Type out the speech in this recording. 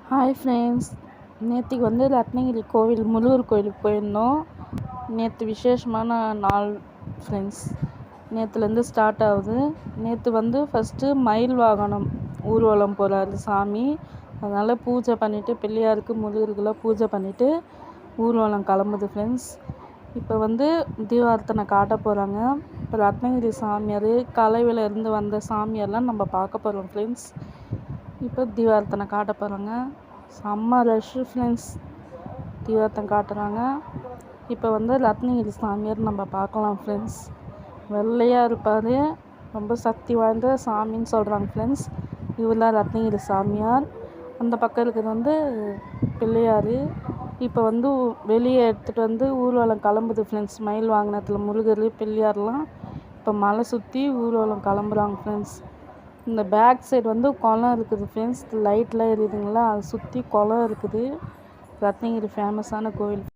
Hi friends, நேற்றுக்கு வந்து ரத்னகிரி கோவில் முருகர் கோவிலுக்கு போயிருந்தோம். நேற்று விசேஷமான நாள் ஃப்ரெண்ட்ஸ். நேற்றுலேருந்து ஸ்டார்ட் ஆகுது. நேற்று வந்து ஃபஸ்ட்டு மயில் வாகனம் ஊர்வலம் போகிறாரு சாமி. அதனால் பூஜை பண்ணிவிட்டு பிள்ளையாருக்கு முருகருக்கெல்லாம் பூஜை பண்ணிவிட்டு ஊர்வலம் கிளம்புது ஃப்ரெண்ட்ஸ். இப்போ வந்து தீபார்த்தனை காட்ட போகிறாங்க. இப்போ ரத்னகிரி சாமியார் கலைவிலேருந்து வந்த சாமியார்லாம் நம்ம பார்க்க போகிறோம் ஃப்ரெண்ட்ஸ். இப்போ தீபார்த்தனை காட்ட போகிறாங்க. செம்ம ரஷ்ஷு ஃப்ரெண்ட்ஸ். தீபார்த்தனை காட்டுறாங்க. இப்போ வந்து ரத்னகிரி சாமியார் நம்ம பார்க்கலாம் ஃப்ரெண்ட்ஸ். வெள்ளையாக இருப்பார், ரொம்ப சக்தி வாய்ந்த சாமின்னு சொல்கிறாங்க ஃப்ரெண்ட்ஸ். இவர்லாம் ரத்னகிரி சாமியார். அந்த பக்கம் இருக்கிறது வந்து பிள்ளையார். இப்போ வந்து வெளியே எடுத்துகிட்டு வந்து ஊர்வலம் கிளம்புது ஃப்ரெண்ட்ஸ். மயில் வாகனத்தில் முருகர் பிள்ளையார்லாம் இப்போ மலை சுற்றி ஊர்வலம் கிளம்புறாங்க ஃப்ரெண்ட்ஸ். இந்த பேக் சைடு வந்து குளம் இருக்குது ஃப்ரெண்ட்ஸ். லைட்லாம் எரியுதுங்களா, அதை சுற்றி குளம் இருக்குது. ரத்னகிரி ஃபேமஸான கோவில்.